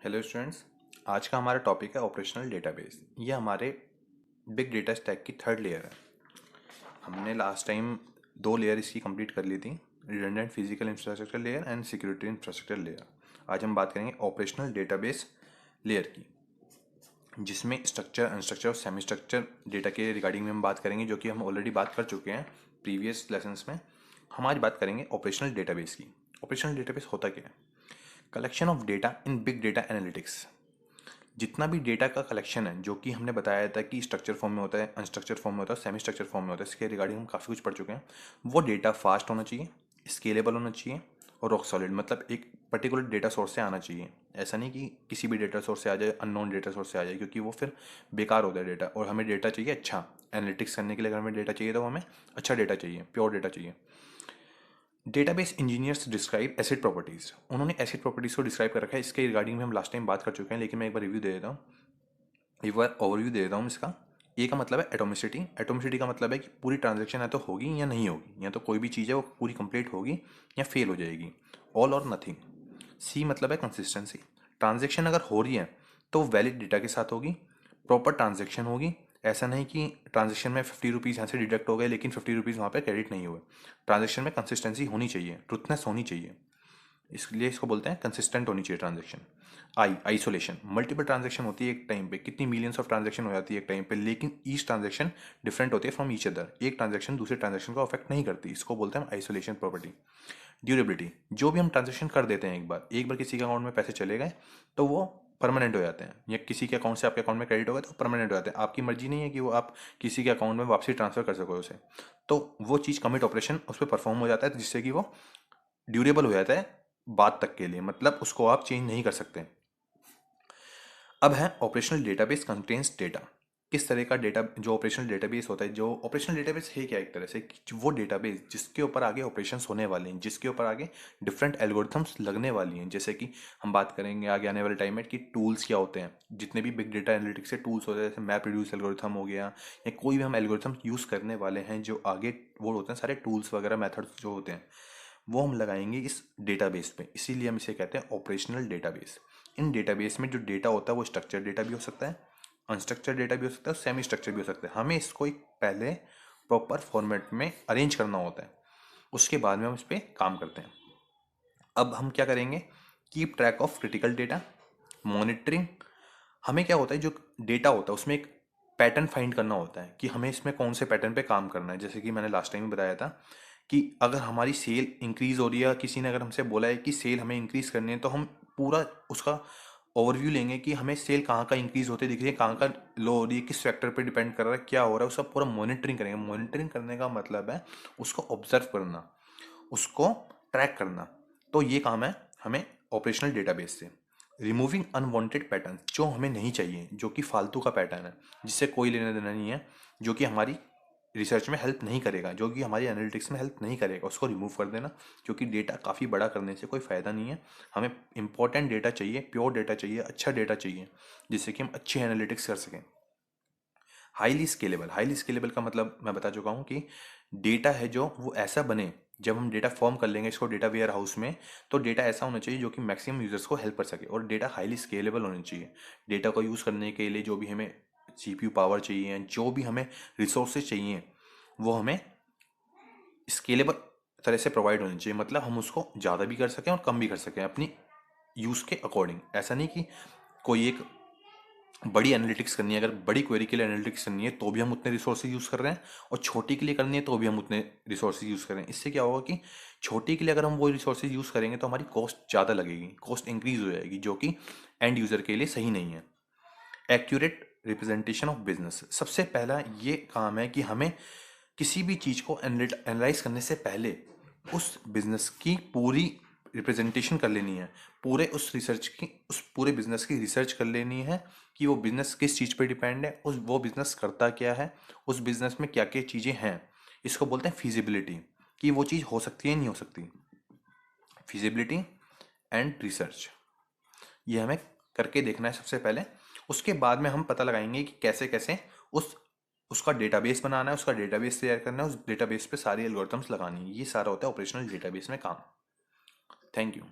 Hello students. आज का हमारा टॉपिक है ऑपरेशनल डेटाबेस। ये हमारे बिग डेटा स्टैक की थर्ड लेयर है। हमने लास्ट टाइम दो लेयर इसकी कंप्लीट कर ली थी, redundant physical infrastructure layer and security infrastructure layer. आज हम बात करेंगे ऑपरेशनल डेटाबेस लेयर की, जिसमें स्ट्रक्चर, अनस्ट्रक्चर और सेमी स्ट्रक्चर डेटा के रिगार्डिंग में हम बात करेंगे, जो कि हम ऑलरेडी बात कर चुके हैं प्रीवियस लेसन्स में। हम आज बात करेंगे ऑपरेशनल डेटाबेस की। ऑपरेशनल डेटाबेस होता क्या है? Collection of data in big data analytics. जितना भी डेटा का कलेक्शन है, जो कि हमने बताया था कि स्ट्रक्चर फॉर्म में होता है, अनस्ट्रक्चर फॉर्म में होता है, सेमी स्ट्रक्चर फॉर्म में होता है, इसके रिगार्डिंग हम काफ़ी कुछ पढ़ चुके हैं। वो डेटा फास्ट होना चाहिए, स्केलेबल होना चाहिए और रॉक सॉलिड, मतलब एक पर्टिकुलर डेटा सोर्स से आना चाहिए। ऐसा नहीं कि किसी भी डेटा सोर्स से आ जाए, अननोन डेटा सोर्स से आ जाए, क्योंकि वो फिर बेकार होता है डेटा। और हमें डेटा चाहिए अच्छा, एनालिटिक्स करने के लिए अगर हमें डेटा चाहिए तो हमें अच्छा डेटा चाहिए, प्योर डेटा चाहिए। Database engineers describe acid properties. उन्होंने एसिड प्रॉपर्टीज को डिस्क्राइब कर रखा है। इसके रिगार्डिंग में हम लास्ट टाइम बात कर चुके हैं, लेकिन मैं एक बार रिव्यू दे देता हूँ, एक बार ओवरव्यू दे देता हूँ इसका। ए का मतलब है एटोमिसिटी। एटोमिसिटी का मतलब है कि पूरी ट्रांजैक्शन या तो होगी या नहीं होगी, या तो कोई भी चीज़ है वो पूरी कंप्लीट होगी या फेल हो जाएगी, ऑल और नथिंग। सी मतलब है कंसिस्टेंसी। ट्रांजैक्शन अगर हो रही है तो वैलिड डेटा के साथ होगी, प्रॉपर ट्रांजैक्शन होगी। ऐसा नहीं कि ट्रांजैक्शन में 50 रुपीज़ यहाँ से डिडक्ट हो गए लेकिन 50 रुपीज़ वहाँ पे क्रेडिट नहीं हुए। ट्रांजैक्शन में कंसिस्टेंसी होनी चाहिए, ट्रुथनेस होनी चाहिए, इसलिए इसको बोलते हैं कंसिस्टेंट होनी चाहिए ट्रांजैक्शन। आइसोलेशन। मल्टीपल ट्रांजैक्शन होती है एक टाइम पे, कितनी मिलियंस ऑफ ट्रांजैक्शन हो जाती है एक टाइम पे, लेकिन ईच ट्रांजैक्शन डिफरेंट होती है फ्रॉम ईच अदर। एक ट्रांजैक्शन दूसरे ट्रांजैक्शन को अफेक्ट नहीं करती, इसको बोलते हैं आइसोलेशन प्रॉपर्टी। ड्यूरेबिलिटी। जो भी हम ट्रांजैक्शन कर देते हैं, एक बार किसी के अकाउंट में पैसे चले गए तो वो परमानेंट हो जाते हैं, या किसी के अकाउंट से आपके अकाउंट में क्रेडिट हो गए तो परमानेंट हो जाते हैं। आपकी मर्जी नहीं है कि वो आप किसी के अकाउंट में वापसी ट्रांसफर कर सको उसे। तो वो चीज़ कमिट ऑपरेशन उस पर परफॉर्म हो जाता है, जिससे कि वो ड्यूरेबल हो जाता है बाद तक के लिए, मतलब उसको आप चेंज नहीं कर सकते। अब है ऑपरेशनल डेटाबेस कंटेन्स डेटा। किस तरह का डेटा जो ऑपरेशनल डेटाबेस होता है, जो ऑपरेशनल डेटाबेस है क्या, एक तरह से कि वो डेटाबेस जिसके ऊपर आगे ऑपरेशंस होने वाले हैं, जिसके ऊपर आगे डिफरेंट एल्गोरिथम्स लगने वाली हैं। जैसे कि हम बात करेंगे आगे आने वाले टाइम में कि टूल्स क्या होते हैं, जितने भी बिग डेटा एनालिटिक्स से टूल्स होते हैं, जैसे मैप रिड्यूस एल्गोरिथम हो गया, या कोई भी हम एल्गोरिथम यूज़ करने वाले हैं, जो आगे वो होते हैं सारे टूल्स वगैरह मेथड्स जो होते हैं, वो हम लगाएंगे इस डेटाबेस पे। इसीलिए हम इसे कहते हैं ऑपरेशनल डेटाबेस। इन डेटाबेस में जो डेटा होता है वो स्ट्रक्चर डेटा भी हो सकता है, अनस्ट्रक्चर डेटा भी हो सकता है और सेमी स्ट्रक्चर भी हो सकता है। हमें इसको एक पहले प्रॉपर फॉर्मेट में अरेंज करना होता है, उसके बाद में हम इस पर काम करते हैं। अब हम क्या करेंगे? Keep track of critical data, monitoring. हमें क्या होता है, जो डेटा होता है उसमें एक पैटर्न फाइंड करना होता है कि हमें इसमें कौन से पैटर्न पे काम करना है। जैसे कि मैंने लास्ट टाइम बताया था कि अगर हमारी सेल इंक्रीज हो रही है, किसी ने अगर हमसे बोला है कि सेल हमें इंक्रीज करनी है, तो हम पूरा उसका ओवरव्यू लेंगे कि हमें सेल कहाँ का इंक्रीज होते दिख रही है, कहाँ का लो हो रही है, किस फैक्टर पे डिपेंड कर रहा है, क्या हो रहा है, उसका पूरा मॉनिटरिंग करेंगे। मॉनिटरिंग करने का मतलब है उसको ऑब्जर्व करना, उसको ट्रैक करना। तो ये काम है हमें ऑपरेशनल डेटाबेस से। रिमूविंग अनवांटेड पैटर्न, जो हमें नहीं चाहिए, जो कि फालतू का पैटर्न है, जिससे कोई लेना देना नहीं है, जो कि हमारी रिसर्च में हेल्प नहीं करेगा, जो कि हमारी एनालिटिक्स में हेल्प नहीं करेगा, उसको रिमूव कर देना। क्योंकि डेटा काफ़ी बड़ा करने से कोई फ़ायदा नहीं है। हमें इंपॉर्टेंट डेटा चाहिए, प्योर डेटा चाहिए, अच्छा डेटा चाहिए, जिससे कि हम अच्छी एनालिटिक्स कर सकें। Highly scalable. हाईली स्केलेबल का मतलब मैं बता चुका हूँ कि डेटा है जो वो ऐसा बने, जब हम डेटा फॉर्म कर लेंगे इसको डेटा वेयर हाउस में, तो डेटा ऐसा होना चाहिए जो कि मैक्सिमम यूजर्स को हेल्प कर सके, और डेटा हाईली स्केलेबल होना चाहिए। डेटा को यूज़ करने के लिए जो भी हमें सीपीयू पावर चाहिए, जो भी हमें रिसोर्सेज चाहिए, वो हमें स्केलेबल तरह से प्रोवाइड होनी चाहिए। मतलब हम उसको ज़्यादा भी कर सकें और कम भी कर सकें अपनी यूज़ के अकॉर्डिंग। ऐसा नहीं कि कोई एक बड़ी एनालिटिक्स करनी है, अगर बड़ी क्वेरी के लिए एनालिटिक्स करनी है तो भी हम उतने रिसोर्सेज यूज़ कर रहे हैं, और छोटी के लिए करनी है तो भी हम उतने रिसोर्सेज यूज़ कर रहे हैं। इससे क्या होगा कि छोटी के लिए अगर हम वो रिसोर्सेज यूज़ करेंगे तो हमारी कॉस्ट ज़्यादा लगेगी, कॉस्ट इंक्रीज हो जाएगी, जो कि एंड यूज़र के लिए सही नहीं है। Accurate representation of business. सबसे पहला ये काम है कि हमें किसी भी चीज़ को एनालाइज करने से पहले उस बिजनेस की पूरी रिप्रेजेंटेशन कर लेनी है, पूरे उस रिसर्च की, उस पूरे बिजनेस की रिसर्च कर लेनी है कि वो बिजनेस किस चीज़ पे डिपेंड है, उस वो बिजनेस करता क्या है, उस बिजनेस में क्या क्या चीज़ें हैं। इसको बोलते हैं फिजिबिलिटी, कि वो चीज़ हो सकती है नहीं हो सकती। फिजिबिलिटी एंड रिसर्च, ये हमें करके देखना है सबसे पहले। उसके बाद में हम पता लगाएंगे कि कैसे कैसे उस उसका डेटाबेस बनाना है, उसका डेटाबेस तैयार करना है, उस डेटाबेस पे सारी एल्गोरिथम्स लगानी है। ये सारा होता है ऑपरेशनल डेटाबेस में काम। Thank you.